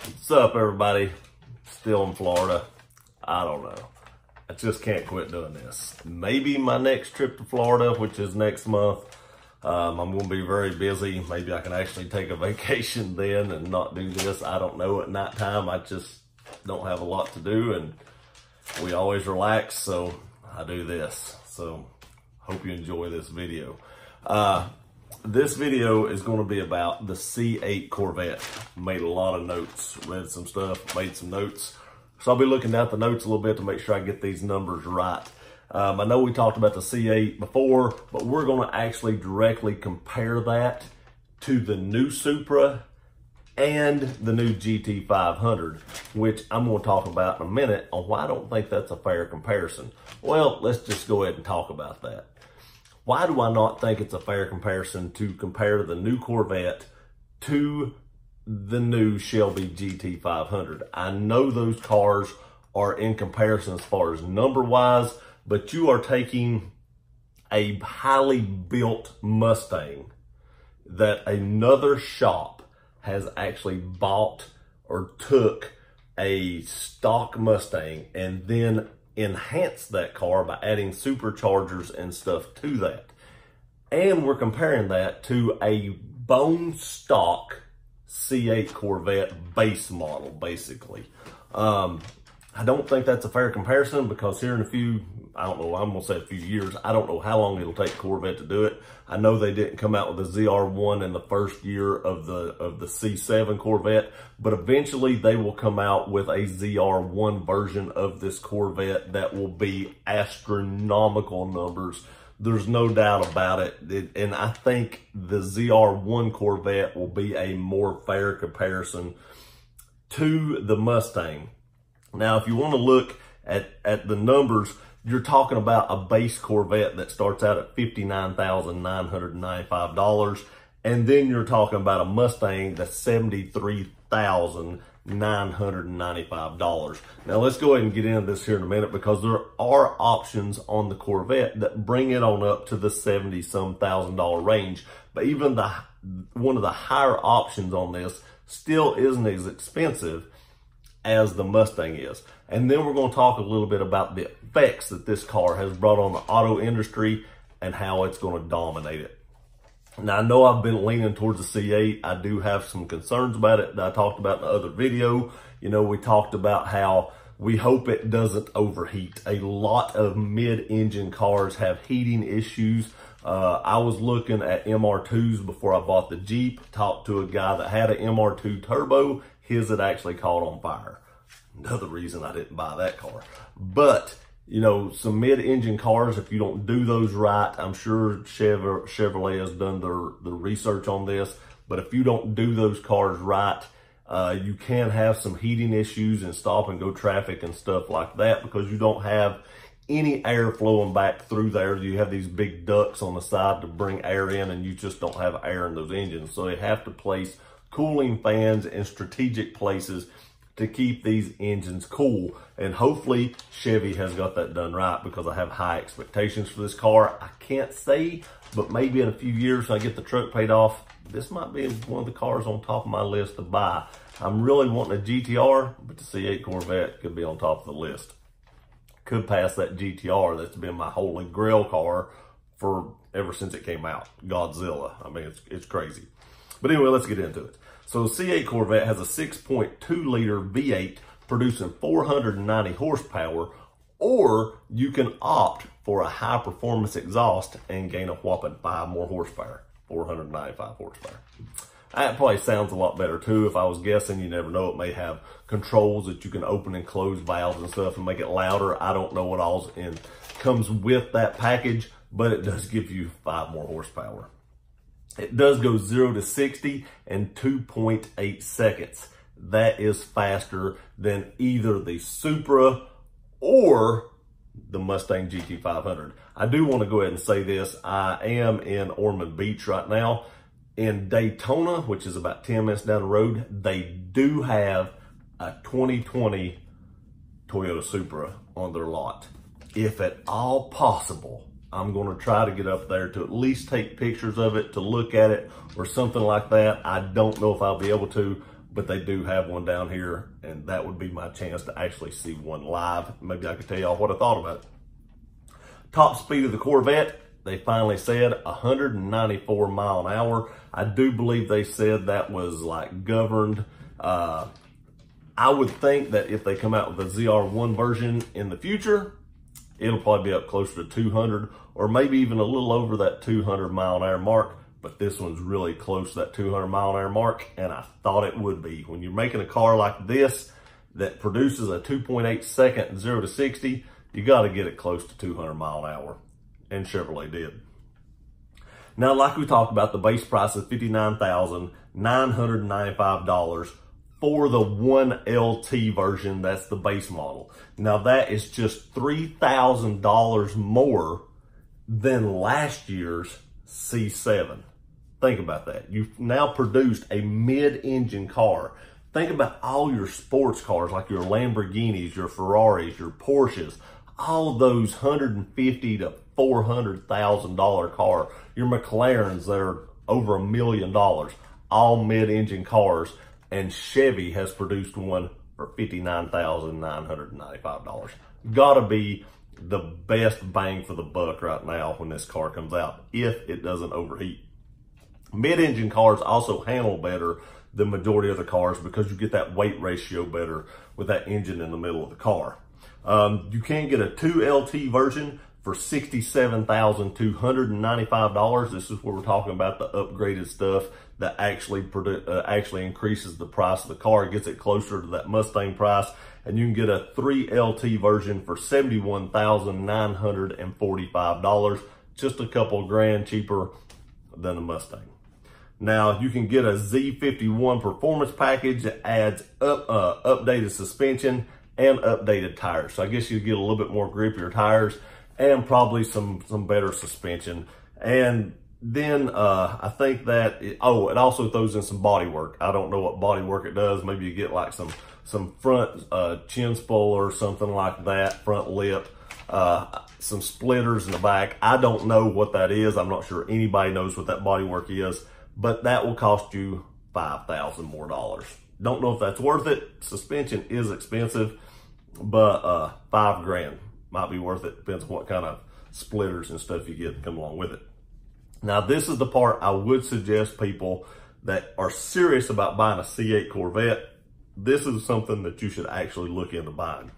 What's up, everybody? Still in Florida. I don't know. I just can't quit doing this. Maybe my next trip to Florida, which is next month, I'm going to be very busy. Maybe I can actually take a vacation then and not do this. I don't know. At nighttime, I just don't have a lot to do, and we always relax, so I do this. So hope you enjoy this video. This video is going to be about the C8 Corvette. Made a lot of notes, read some stuff, made some notes. So I'll be looking at the notes a little bit to make sure I get these numbers right. I know we talked about the C8 before, but we're going to actually directly compare that to the new Supra and the new GT500, which I'm going to talk about in a minute on why I don't think that's a fair comparison. Well, let's just go ahead and talk about that. Why do I not think it's a fair comparison to compare the new Corvette to the new Shelby GT500? I know those cars are in comparison as far as number-wise, but you are taking a highly built Mustang that another shop has actually bought or took a stock Mustang and then enhanced that car by adding superchargers and stuff to that. And we're comparing that to a bone stock C8 Corvette base model, basically. I don't think that's a fair comparison because here in a few, I don't know, I'm gonna say a few years, I don't know how long it'll take Corvette to do it. I know they didn't come out with the ZR1 in the first year of the C7 Corvette, but eventually they will come out with a ZR1 version of this Corvette that will be astronomical numbers. There's no doubt about it. And I think the ZR1 Corvette will be a more fair comparison to the Mustang. Now, if you want to look at the numbers, you're talking about a base Corvette that starts out at $59,995. And then you're talking about a Mustang that's $73,995. Now, let's go ahead and get into this here in a minute because there are options on the Corvette that bring it on up to the $70-some thousand range. But even one of the higher options on this still isn't as expensive as the Mustang is. And then we're going to talk a little bit about the effects that this car has brought on the auto industry and how it's going to dominate it. Now, I know I've been leaning towards the C8. I do have some concerns about it that I talked about in the other video. You know, we talked about how we hope it doesn't overheat. A lot of mid-engine cars have heating issues. I was looking at MR2s before I bought the Jeep, talked to a guy that had an MR2 turbo. His had actually caught on fire. Another reason I didn't buy that car. But, you know, some mid-engine cars, if you don't do those right, I'm sure Chevrolet has done the research on this, but if you don't do those cars right, you can have some heating issues and stop and go traffic and stuff like that because you don't have any air flowing back through there. You have these big ducts on the side to bring air in, and you just don't have air in those engines. So they have to place cooling fans in strategic places to keep these engines cool. And hopefully Chevy has got that done right because I have high expectations for this car. I can't say, but maybe in a few years when I get the truck paid off, this might be one of the cars on top of my list to buy. I'm really wanting a GTR, but the C8 Corvette could be on top of the list. Could pass that GTR that's been my holy grail car for ever since it came out. Godzilla. I mean, it's crazy. But anyway, let's get into it. So the C8 Corvette has a 6.2 liter V8 producing 490 horsepower, or you can opt for a high performance exhaust and gain a whopping 5 more horsepower, 495 horsepower. That probably sounds a lot better too. If I was guessing, you never know, it may have controls that you can open and close valves and stuff and make it louder. I don't know what all comes with that package, but it does give you 5 more horsepower. It does go 0 to 60 in 2.8 seconds. That is faster than either the Supra or the Mustang GT500. I do want to go ahead and say this. I am in Ormond Beach right now. In Daytona, which is about 10 minutes down the road, they do have a 2020 Toyota Supra on their lot. If at all possible, I'm going to try to get up there to at least take pictures of it, to look at it or something like that. I don't know if I'll be able to, but they do have one down here, and that would be my chance to actually see one live. Maybe I could tell y'all what I thought about it. Top speed of the Corvette, they finally said 194 mile an hour. I do believe they said that was like governed. I would think that if they come out with a ZR1 version in the future, it'll probably be up closer to 200 or maybe even a little over that 200 mile an hour mark. But this one's really close to that 200 mile an hour mark, and I thought it would be. When you're making a car like this that produces a 2.8 second 0 to 60, you got to get it close to 200 mile an hour, and Chevrolet did. Now, like we talked about, the base price is $59,995 for the 1LT version. That's the base model. Now, that is just $3,000 more than last year's C7. Think about that. You've now produced a mid-engine car. Think about all your sports cars, like your Lamborghinis, your Ferraris, your Porsches, all those $150,000 to $400,000 car, your McLarens that are over $1 million, all mid-engine cars, and Chevy has produced one for $59,995. Gotta be the best bang for the buck right now when this car comes out, if it doesn't overheat. Mid-engine cars also handle better than majority of the cars because you get that weight ratio better with that engine in the middle of the car. You can get a 2LT version for $67,295. This is where we're talking about the upgraded stuff that actually increases the price of the car. It gets it closer to that Mustang price. And you can get a 3LT version for $71,945, just a couple grand cheaper than a Mustang. Now, you can get a Z51 performance package that adds updated suspension and updated tires. So I guess you get a little bit more grippier tires and probably some better suspension. And then I think that, it also throws in some body work. I don't know what body work it does. Maybe you get like some front chin spool or something like that, front lip, some splitters in the back. I don't know what that is. I'm not sure anybody knows what that body work is, but that will cost you $5,000 more. Don't know if that's worth it. Suspension is expensive, but $5 grand might be worth it. Depends on what kind of splitters and stuff you get to come along with it. Now, this is the part I would suggest people that are serious about buying a C8 Corvette. This is something that you should actually look into buying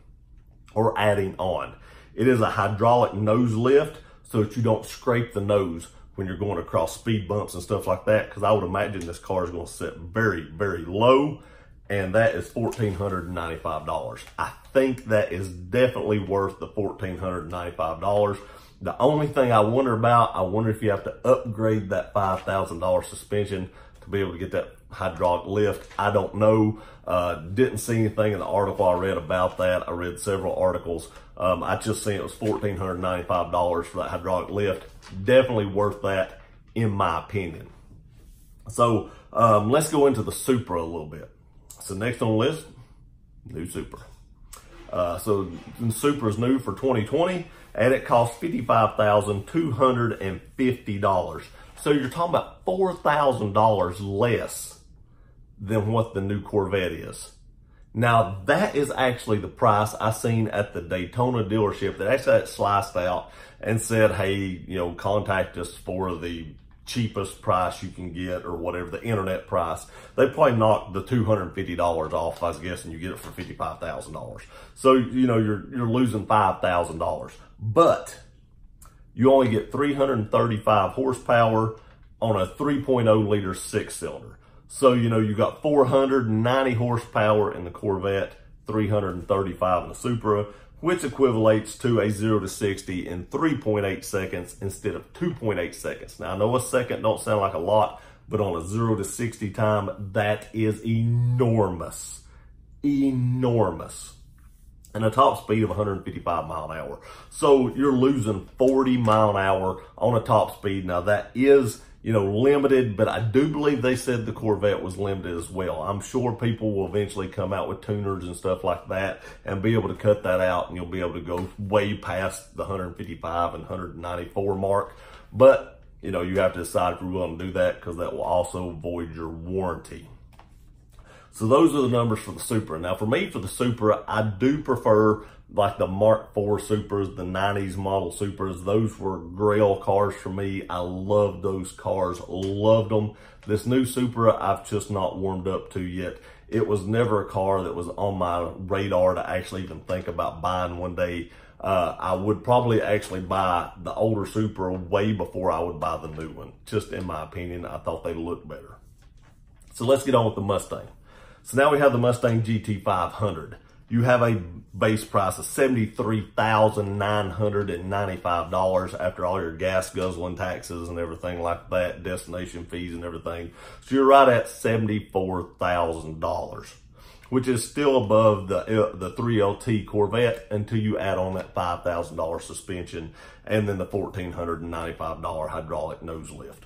or adding on. It is a hydraulic nose lift so that you don't scrape the nose when you're going across speed bumps and stuff like that, because I would imagine this car is going to sit very, very low, and that is $1,495. I think that is definitely worth the $1,495. The only thing I wonder if you have to upgrade that $5,000 suspension to be able to get that hydraulic lift. I don't know. Didn't see anything in the article I read about that. I read several articles. I just seen it was $1,495 for that hydraulic lift. Definitely worth that in my opinion. So let's go into the Supra a little bit. So next on the list, new Supra. So the Supra is new for 2020 and it costs $55,250. So you're talking about $4,000 less than what the new Corvette is. Now that is actually the price I seen at the Daytona dealership that actually had it sliced out and said, hey, contact us for the cheapest price you can get or whatever, the internet price. They probably knocked the $250 off, I was guessing you get it for $55,000. So, you're losing $5,000, but you only get 335 horsepower on a 3.0 liter 6-cylinder. So, you got 490 horsepower in the Corvette, 335 in the Supra, which equivalates to a 0 to 60 in 3.8 seconds instead of 2.8 seconds. Now, I know a second don't sound like a lot, but on a 0 to 60 time, that is enormous. Enormous. And a top speed of 155 mile an hour. So you're losing 40 mile an hour on a top speed. Now that is, limited, but I do believe they said the Corvette was limited as well. I'm sure people will eventually come out with tuners and stuff like that and be able to cut that out, and you'll be able to go way past the 155 and 194 mark. But, you have to decide if you're willing to do that, because that will also void your warranty. So those are the numbers for the Supra. Now for me, for the Supra, I do prefer like the Mark IV Supras, the 90s model Supras. Those were grail cars for me. I loved those cars, loved them. This new Supra, I've just not warmed up to yet. It was never a car that was on my radar to actually even think about buying one day. I would probably actually buy the older Supra way before I would buy the new one. Just in my opinion, I thought they looked better. So let's get on with the Mustang. So now we have the Mustang GT500. You have a base price of $73,995 after all your gas guzzling taxes and everything like that, destination fees and everything. So you're right at $74,000, which is still above the 3LT Corvette until you add on that $5,000 suspension and then the $1,495 hydraulic nose lift.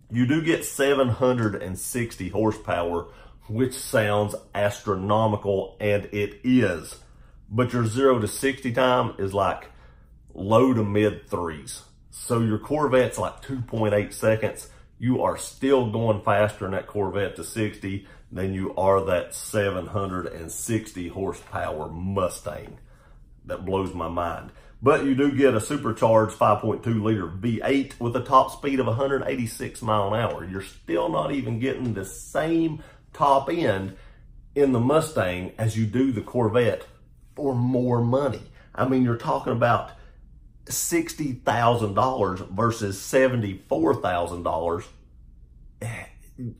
You do get 760 horsepower, which sounds astronomical, and it is. But your 0 to 60 time is like low to mid threes. So your Corvette's like 2.8 seconds. You are still going faster in that Corvette to 60 than you are that 760 horsepower Mustang. That blows my mind. But you do get a supercharged 5.2 liter V8 with a top speed of 186 mile an hour. You're still not even getting the same top end in the Mustang as you do the Corvette for more money. I mean, you're talking about $60,000 versus $74,000.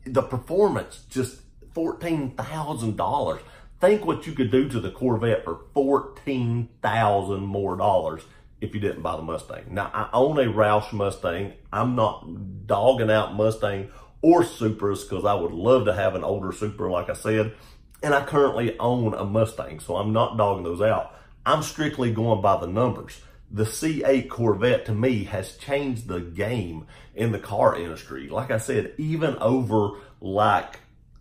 The performance, just $14,000. Think what you could do to the Corvette for $14,000 more dollars if you didn't buy the Mustang. Now, I own a Roush Mustang. I'm not dogging out Mustang or Supras because I would love to have an older Supra, like I said. And I currently own a Mustang, so I'm not dogging those out. I'm strictly going by the numbers. The C8 Corvette, to me, has changed the game in the car industry. Like I said, even over like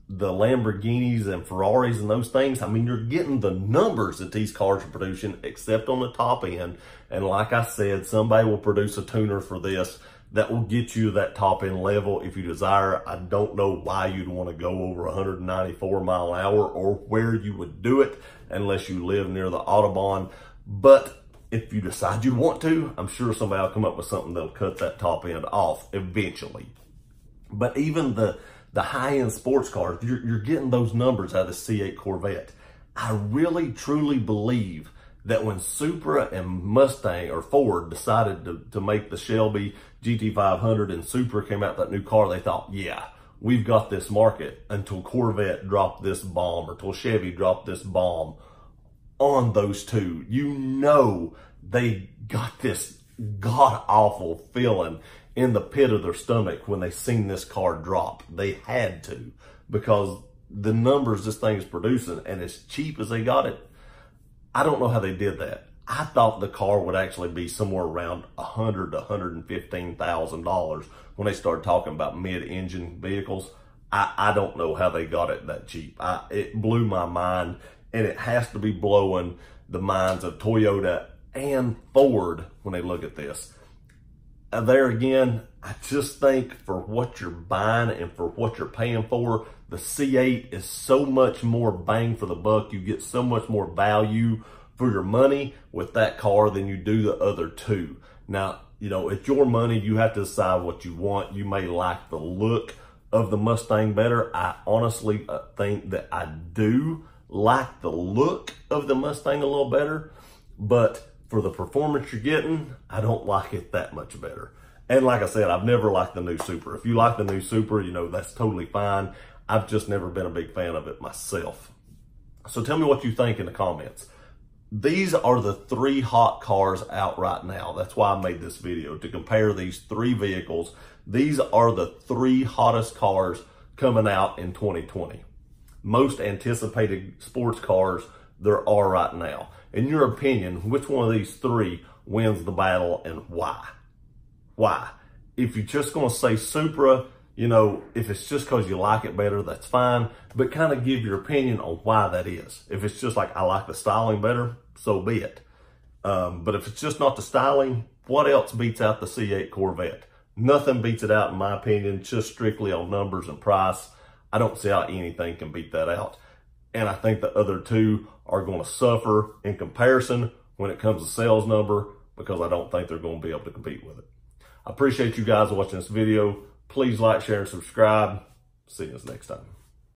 the Lamborghinis and Ferraris and those things, I mean, you're getting the numbers that these cars are producing, except on the top end. And like I said, somebody will produce a tuner for this that will get you that top end level if you desire. I don't know why you'd want to go over 194 mile an hour or where you would do it unless you live near the Autobahn. But if you decide you want to, I'm sure somebody will come up with something that'll cut that top end off eventually. But even the high-end sports cars, you're getting those numbers out of the C8 Corvette. I really, truly believe that when Supra and Mustang or Ford decided to make the Shelby GT500 and Supra came out with that new car, they thought, yeah, we've got this market, until Corvette dropped this bomb or until Chevy dropped this bomb on those two. You know they got this god-awful feeling in the pit of their stomach when they seen this car drop. They had to, because the numbers this thing is producing, and as cheap as they got it, I don't know how they did that. I thought the car would actually be somewhere around $100,000 to $115,000 when they started talking about mid-engine vehicles. I don't know how they got it that cheap. It blew my mind, and it has to be blowing the minds of Toyota and Ford when they look at this. There again, I just think for what you're buying and for what you're paying for, the C8 is so much more bang for the buck. You get so much more value for your money with that car than you do the other two. Now, you know, it's your money. You have to decide what you want. You may like the look of the Mustang better. I honestly think that I do like the look of the Mustang a little better, but for the performance you're getting, I don't like it that much better. And like I said, I've never liked the new Supra. If you like the new Supra, you know, that's totally fine. I've just never been a big fan of it myself. So tell me what you think in the comments. These are the three hot cars out right now. That's why I made this video, to compare these three vehicles. These are the three hottest cars coming out in 2020. Most anticipated sports cars there are right now. In your opinion, which one of these three wins the battle and why? Why? If you're just going to say Supra, you know, if it's just because you like it better, that's fine. But kind of give your opinion on why that is. If it's just like, I like the styling better, so be it. But if it's just not the styling, what else beats out the C8 Corvette? Nothing beats it out, in my opinion, just strictly on numbers and price. I don't see how anything can beat that out. And I think the other two are going to suffer in comparison when it comes to sales number, because I don't think they're going to be able to compete with it. I appreciate you guys watching this video. Please like, share, and subscribe. See you next time.